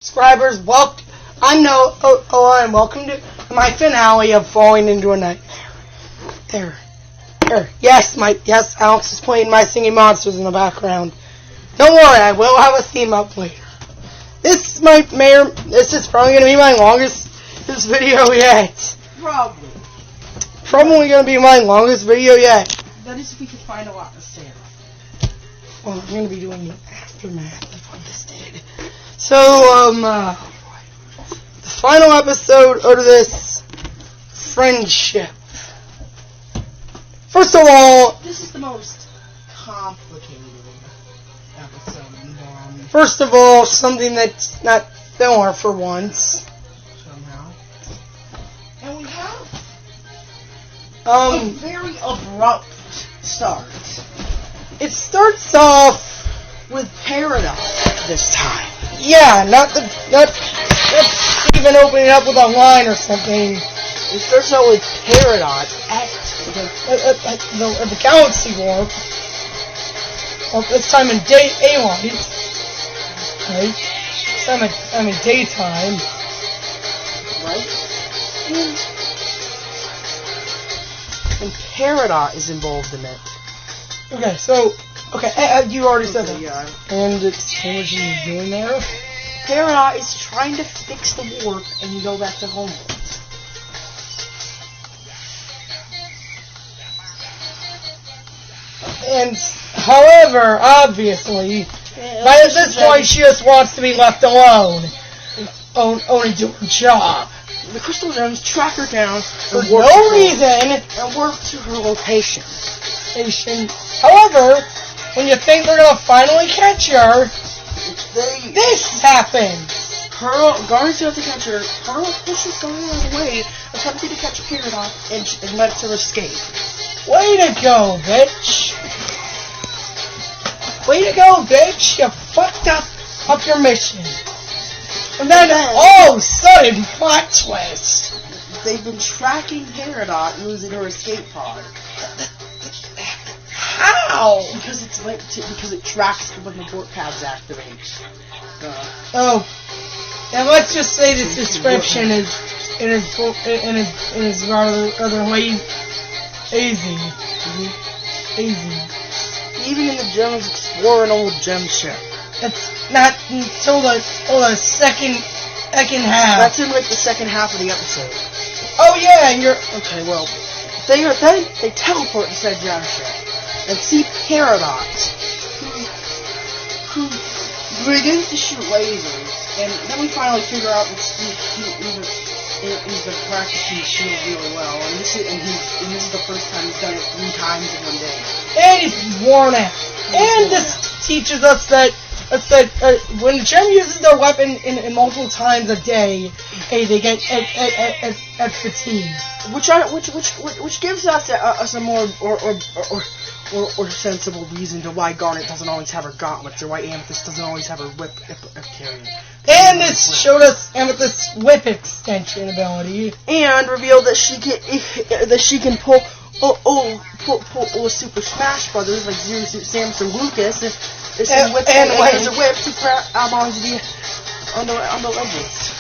subscribers. I'm and welcome to my finale of Falling into a Nightmare. There. Yes, Alex is playing my singing monsters in the background. Don't worry, I will have a theme up later. This is probably going to be my longest video yet. Probably going to be my longest video yet. That is if we can find a lot to say. Well, I'm going to be doing the aftermath of what this did. So, the final episode of this friendship. First of all, this is the most complicated episode. First of all, something that's not filler for once. Somehow. And we have a very abrupt start. It starts off with Paradox this time. Yeah, not even opening up with a line or something. It starts out with Paradox at the Galaxy Warp. Well, this time in daylight. Right? This time in daytime. Right? And Paradox is involved in it. Okay, you already said that. Yeah. And explain what she's doing there. Paradox is trying to fix the warp and go back to home. And, however, obviously, by this point, she just wants to be left alone. Only do her job. The crystal gems track her down for no reason and warp to her location. However, when you think they're gonna finally catch her, this happens. Garnet's about to catch her. Pearl pushes Garnet out of the way, attempting to catch Paradox and lets her escape. Way to go, bitch! You fucked up your mission. And then, sudden plot twist. They've been tracking Paradox using her escape pod. How? Because it tracks when the warp pads activate. And let's just say this description is rather lazy. Easy. Even in the gems, explore an old gem ship. It's not until the second half. That's in the second half of the episode. Oh yeah, and you're okay. Well, they teleport to said gem ship and see Paradox, who begins to shoot lasers, and then we finally figure out that he's been practicing the shield really well, and this is the first time he's done it 3 times in one day. And he's worn out. And this teaches us that when the gem uses their weapon in multiple times a day, they get at fatigue. Which gives us a more or sensible reason to why Garnet doesn't always have her gauntlets, or why Amethyst doesn't always have her whip carrying. And this showed us Amethyst's whip extension ability, and revealed that she can pull a Super Smash Brothers like Zero Suit Samus or Lucas, and use a whip to grab onto the ledges.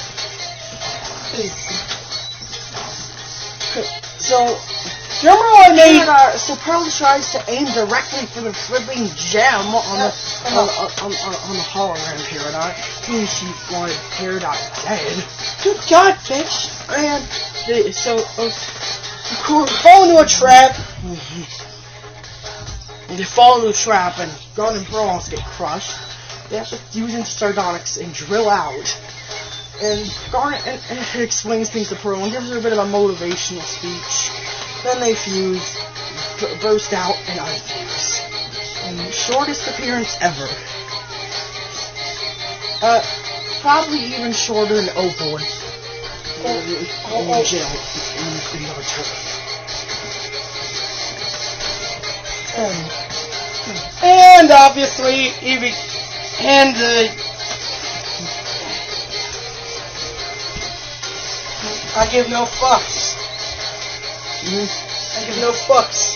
So. So Pearl tries to aim directly for the flipping gem on the hologram Paradox. And she wanted Paradox dead. Good God, bitch! And fall into a trap. They fall into a trap, and Garnet and Pearl almost get crushed. They have to fuse into Sardonyx and drill out. And Garnet explains things to Pearl and gives her a bit of a motivational speech. Then they fuse, burst out, and unfuse. And shortest appearance ever. Probably even shorter than Opal in jail in this video too. And obviously, I give no fucks. I give no fucks.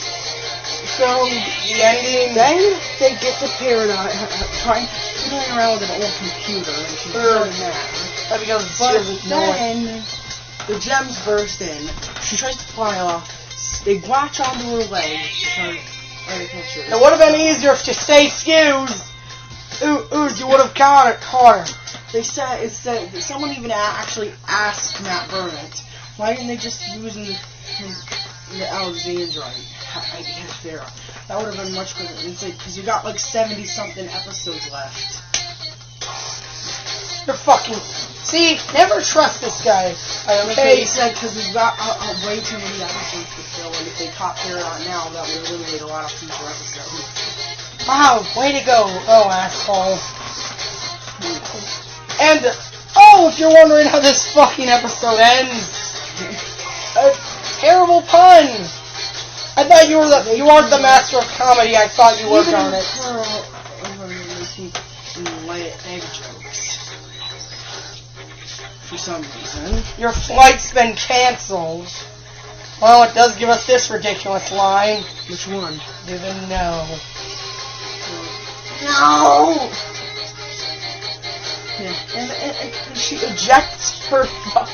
So, the ending... Then they get to Paradox, trying around with an old computer, and she's doing that. Because she But doesn't know it. then the gems burst in. She tries to fly off. They latch onto her leg. It would have been easier if you say excuse. Ooh, you would have caught her. They said someone even actually asked Matt Burnett, why didn't they just use the Alexandrite? There. That would have been much quicker. Because you got like 70-something episodes left. You're fucking... See, never trust this guy. Okay, he said because we've got way too many episodes to fill, and if they caught Paradox now, that would eliminate a lot of future episodes. Wow, way to go. Oh, asshole. And, if you're wondering how this fucking episode ends, a terrible pun. I thought you weren't the master of comedy. I thought you worked on it. Egg jokes. For some reason. Your flight's been cancelled. Well, it does give us this ridiculous line. Which one? Even no. No! Yeah. And she ejects her foot.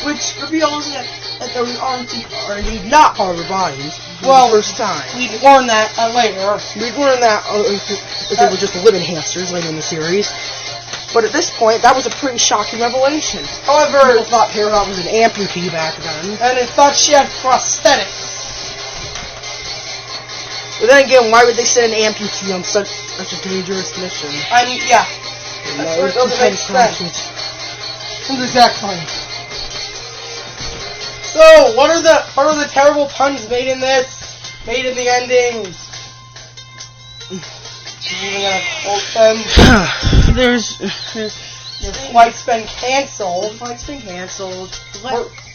Which reveals that those aren't not part of her bodies. Well, first time. We'd learn that later. We'd learn that if they were just living hamsters later in the series. But at this point, that was a pretty shocking revelation. However, people thought Paradox was an amputee back then. And they thought she had prosthetics. But then again, why would they send an amputee on such a dangerous mission? I mean, yeah. That doesn't make sense. Exactly. So, what are the terrible puns made in this? Made in the ending? I'm gonna quote them. Your flight's been cancelled.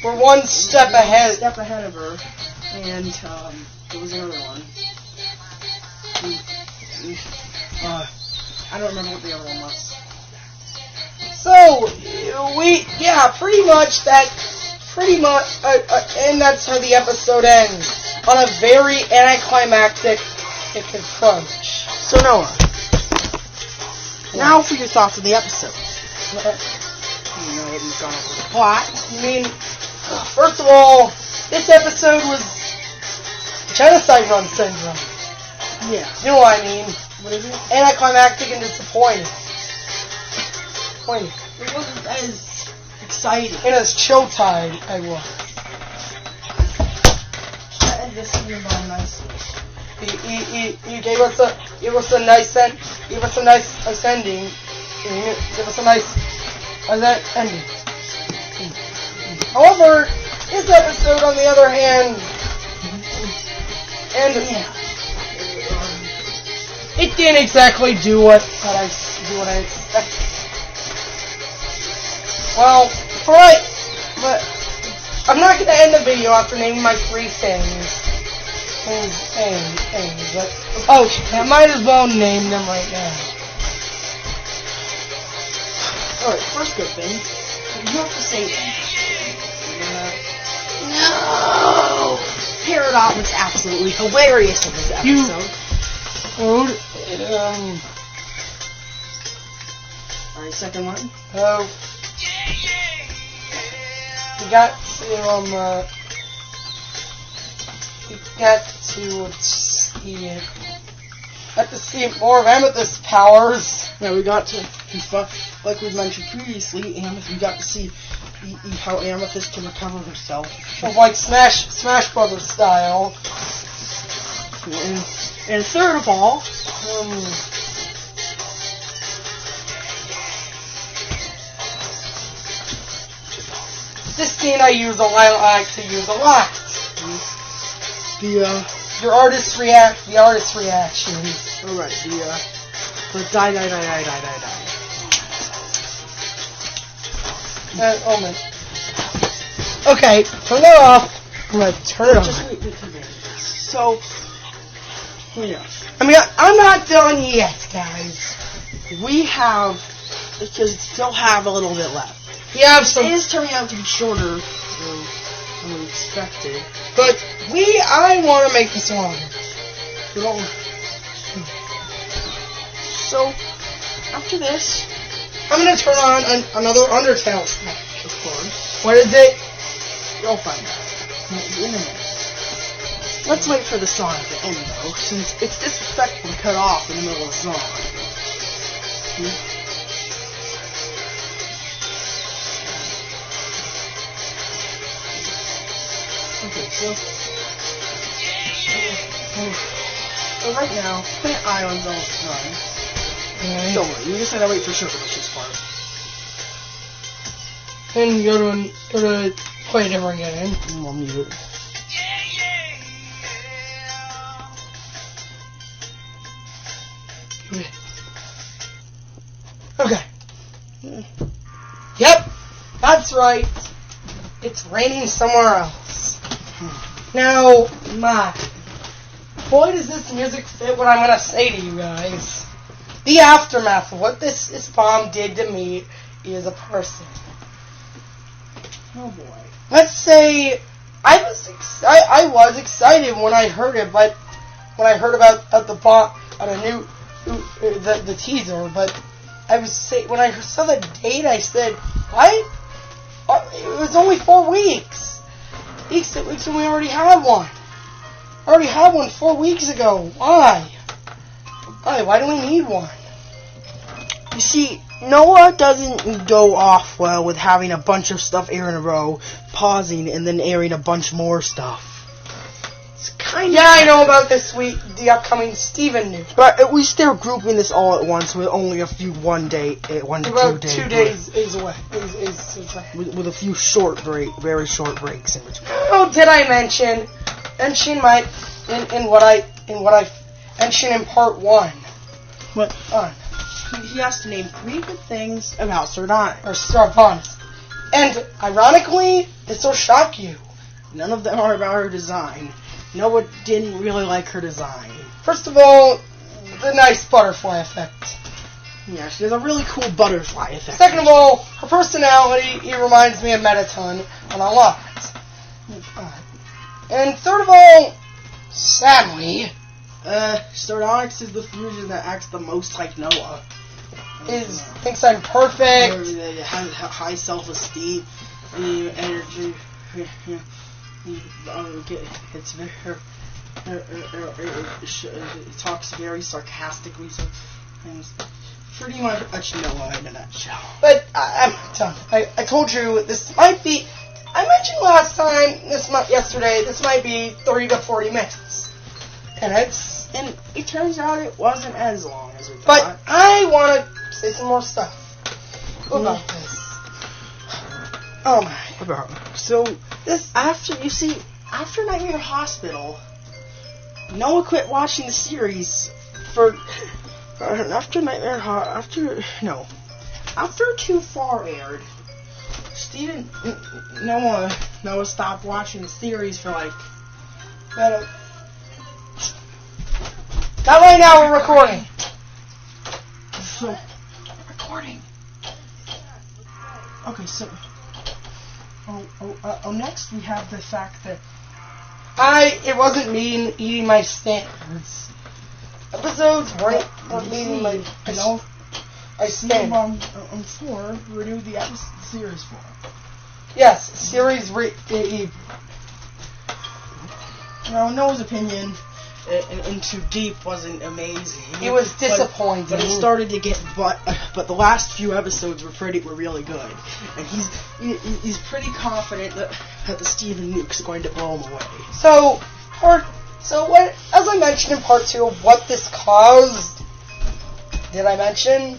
We're one step ahead. Step ahead of her. And, there was another one. I don't remember what the other one was. So, and that's how the episode ends. On a very anticlimactic approach. So, Noah, now for your thoughts on the episode. You know what you've gone over the plot. I mean, first of all, this episode was genocide run syndrome. Yeah. You know what I mean? What is it? Anticlimactic and disappointing. It wasn't as exciting. And as showtime, I was. That ended the StevenBomb nicely. He gave us a nice ending. Give us a nice ending. However, this episode, on the other hand, it didn't exactly do what I expected. Well, but I'm not going to end the video after naming my 3 things. But, I might as well name them right now. Alright, first good thing. You have to say them. No! Paradox was absolutely hilarious in this episode. Alright, second one. We got to see more of Amethyst's powers. Yeah, we got to, like we mentioned previously, we got to see how Amethyst can recover herself. Like Smash Brothers style. And third of all, this scene I like to use a lot. The artist's reactions. Alright, the die. Man. Okay, turn that off. I'm gonna turn it on. So, yeah. I mean, I'm not done yet, guys. We still have a little bit left. It is turning out to be shorter than we expected. But I want to make this longer. So, after this, I'm gonna turn on another Undertale snack. Of course. What is it? You'll find out. In a minute. Let's wait for the song to end, though, since it's disrespectful to cut off in the middle of the song. Okay, so right now, Plant Island's almost done. Alright. Don't worry, you just gotta wait for Sugarlicious part. Then go to play a different game. And we'll mute it. Okay. Yep, that's right. It's raining somewhere else. Now, boy, does this music fit what I'm gonna say to you guys. The aftermath of what this bomb did to me is a person. Oh boy. Let's say I was excited when I heard it, but when I heard about the bomb on a new the teaser, but when I saw the date, I said, what? It was only 4 weeks. Weeks and we already had one. I already had one 4 weeks ago. Why? Why do we need one? You see, Noah doesn't go off well with having a bunch of stuff air in a row, pausing, and then airing a bunch more stuff. It's kind of... Yeah, I know about the upcoming Steven news. But at least they're grouping this all at once with only a few 1 to 2 days. 2 days is away. With a few very short breaks in between. Oh, did I mention my in what I mentioned in part 1? What? He has to name 3 good things about Sardonyx. Or Sardonyx. And ironically, this will shock you. None of them are about her design. Noah didn't really like her design. First of all, the nice butterfly effect. Yeah, she has a really cool butterfly effect. Second of all, her personality, reminds me of Mettaton on a lot. And third of all, sadly, Sardonyx is the fusion that acts the most like Noah. Thinks I'm perfect. Has high self-esteem, energy. It's very. It talks very sarcastically. So, pretty much Noah in a nutshell. But I'm done. I told you this might be. I mentioned last time. Yesterday. This might be 30 to 40 minutes, and it turns out it wasn't as long as we thought. But I want to say some more stuff about this. Oh my! So after Nightmare Hospital, Noah quit watching the series after Too Far aired. Noah stopped watching the series for like. Not right now. We're recording. So recording. Okay, so. Next we have the fact that it wasn't me eating my standards. Episodes weren't meeting my. I stand. StevenBomb 4 renewed the series 4. Yes, series Now, in Noah's opinion, in Too Deep wasn't amazing. It was disappointing. But it started to get but the last few episodes were really good. And he's pretty confident that the Steven nuke's going to blow him away. So what? As I mentioned in part 2 of what this caused, did I mention?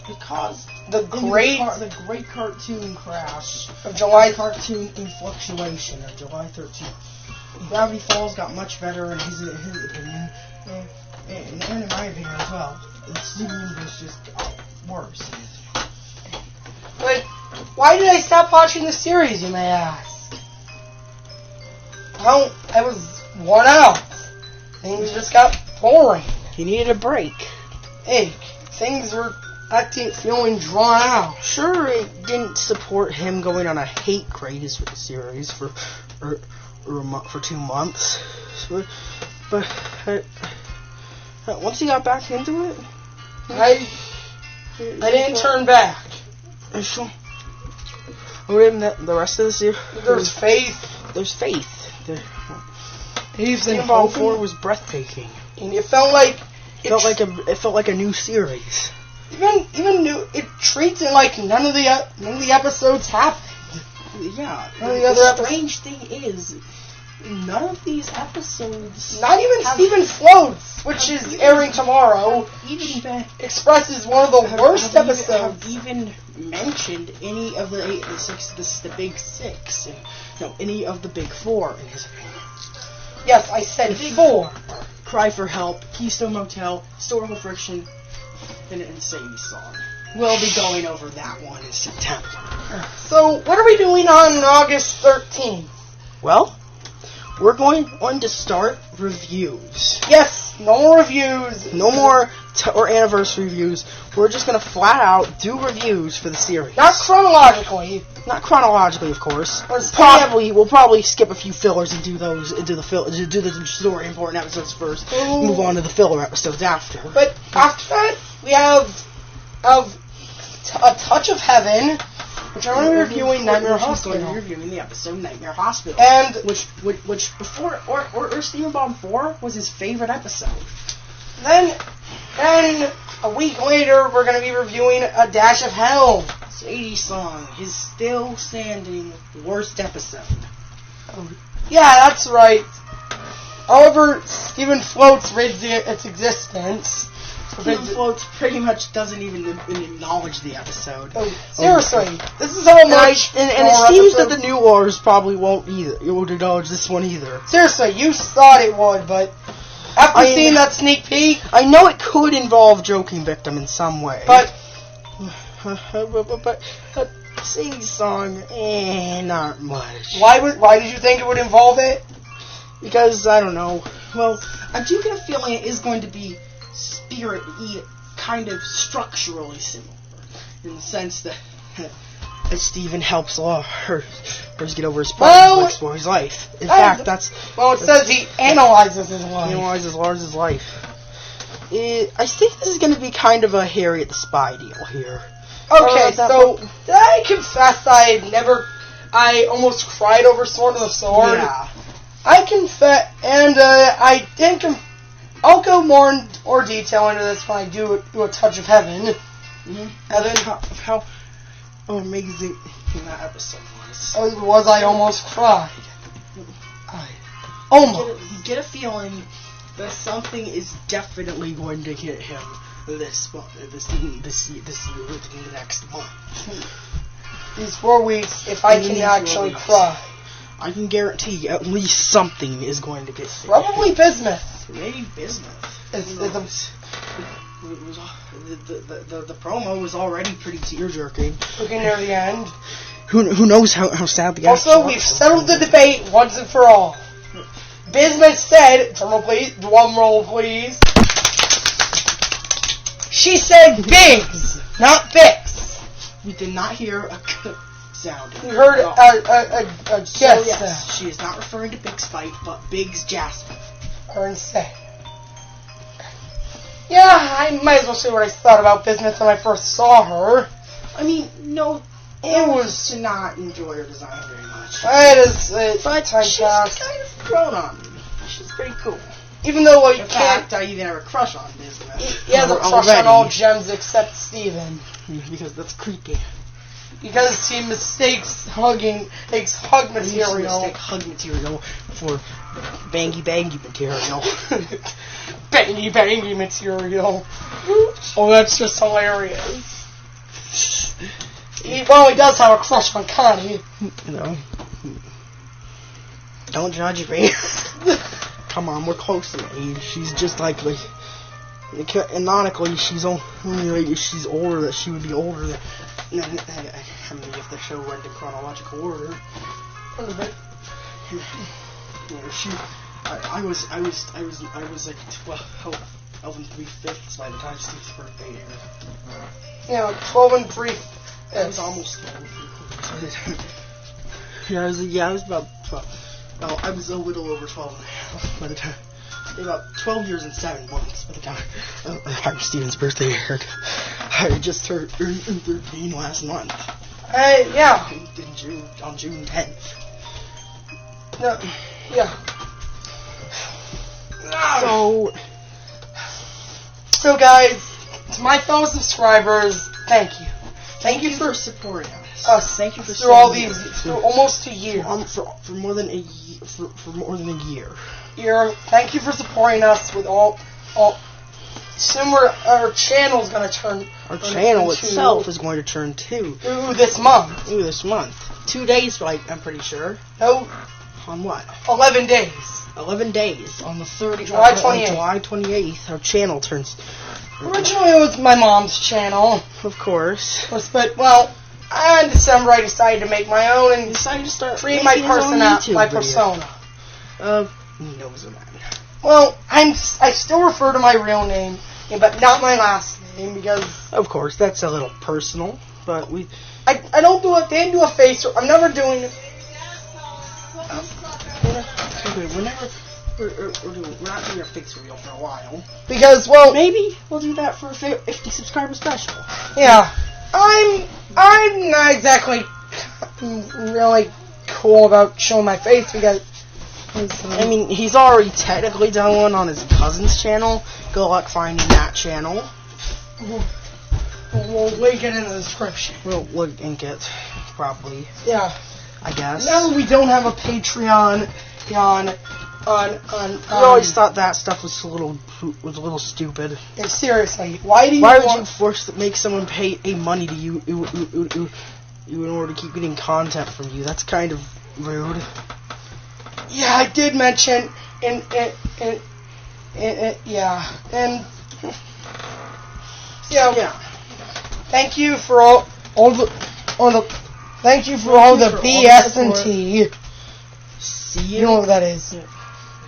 It caused the great cartoon crash of July. Cartoon influctuation of July 13th. Gravity Falls got much better in his opinion, and in my opinion as well. The Steven was just worse. But why did I stop watching the series, you may ask? Well, I was worn out. Things just got boring. He needed a break. Things were feeling drawn out. Sure, it didn't support him going on a hate craze for the series for 2 months, but once he got back into it, I didn't turn back. So, the rest of the series. There's faith. There's faith. Even StevenBomb 4 was breathtaking. And it felt like It felt like a new series. even new. It treats it like none of the episodes happened. Yeah. None of the other strange thing is, none of these episodes. Not even Steven Floats, which is airing tomorrow, Even expresses one of the worst episodes. Have even mentioned any of the big six, any of the big four in his opinion. Yes, I said 4. Cry for Help, Keystone Motel, Historical Friction, and Sadie Song. We'll be going over that one in September. So, what are we doing on August 13th? Well, we're going to start reviews. Yes, no more reviews. No more or anniversary reviews. We're just going to flat out do reviews for the series. Not chronologically. Not chronologically, of course. We'll probably skip a few fillers and do the story important episodes first. Ooh. Move on to the filler episodes after. But after that, we have A Touch of Heaven, which I'm going to be reviewing Nightmare Hospital. Going to be reviewing the episode Nightmare Hospital, and which before or StevenBomb 4 was his favorite episode. Then a week later, we're going to be reviewing A Dash of Hell. Sadie Song, his still standing worst episode. Yeah, that's right. However, Steven Floats raised its existence. Steven Floats pretty much doesn't even acknowledge the episode. Seriously, this is how much. And it seems that the New Wars probably won't acknowledge this one either. Seriously, you thought it would, but after seeing that sneak peek, I know it could involve Joking Victim in some way, but Sadie Song, not much. Why did you think it would involve it? Because I don't know. Well, I do get a feeling it is going to be kind of structurally similar, in the sense that Steven helps her get over his problem explore his life. In fact, says he analyzes his life. He analyzes Lars's life. I think this is going to be kind of a Harriet the Spy deal here. Okay, so did I confess I almost cried over Sword of the Sword? Yeah. I confess, and I think I'll go more detail into this when I do A Touch of Heaven. Mm-hmm. And then how amazing that episode was. I almost cried. Almost. You get a feeling that something is definitely going to hit him this year, within the next month. These 4 weeks, if I can actually cry. I can guarantee at least something is going to get hit. Probably Bismuth. Maybe Bismuth. The promo was already pretty tear-jerking. Looking near the end. Who knows how sad the Also, we've settled the debate once and for all. Bismuth said, drum roll please. She said Biggs, not Bix. We did not hear a sound. We heard a guess. So yes, she is not referring to Biggs' fight, but Biggs' Jasper. Or instead. Yeah, I might as well say what I thought about Bismuth when I first saw her. I mean, no, it was to not enjoy her design very much. But she's kind of grown on me. She's pretty cool. Even though In fact, I even have a crush on Bismuth. He has a crush on all gems except Steven. Because that's creepy. Because he takes hug material. Hug material for bangy material. bangy material. Oh, that's just hilarious. He does have a crush on Connie. Don't judge me. Come on, we're close in age. She's just like canonically, she's older. That she would be older than. I mean, if the show went in chronological order. I was like 12 and 3/5 by the time Steve's birthday aired. Yeah, 12 and 3/5. I was almost 12. I was about 12. Well, I was a little over 12 and a half by the time about 12 years and 7 months by the time Steven's birthday aired. I just turned 13 last month. Yeah. On June 10th. No, yeah. So guys, to my fellow subscribers, thank you. Thank you for supporting us. Thank you for through all these, through almost a year. For more than a year. Thank you for supporting us with all. Soon our channel's gonna turn. Our channel itself is going to turn 2. Ooh, this month. 2 days, I'm pretty sure. No. On what? 11 days. 11 days. On the 30th. July 28th. July 28th, our channel turns. Originally, it was my mom's channel. Of course. But, well, in December, I decided to make my own and decided to start create my persona. Knows a man. Well, I still refer to my real name, but not my last name because. Of course, that's a little personal, but we. I don't do it. They didn't do a face. I'm never doing it. We're not doing a face reveal for a while. Because, well, maybe we'll do that for a 50 subscriber special. Yeah, I'm not exactly really cool about showing my face because. I mean, he's already technically done one on his cousin's channel. Good luck finding that channel. We'll link it in the description. We'll link it, probably. Yeah. I guess. Now that we don't have a Patreon, we always thought that stuff was a little stupid. Yeah, seriously, why would you make someone pay money to you in order to keep getting content from you? That's kind of rude. Yeah, I did mention yeah, Thank you for all the BS and T. See you know what that is? Yeah.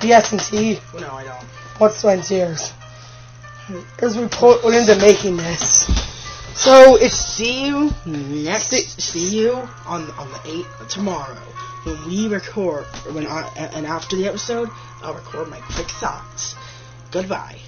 BS and T. No, I don't. What's my tears? Because we put into making this. So it's see you on the 8th tomorrow when we record. And after the episode, I'll record my quick thoughts. Goodbye.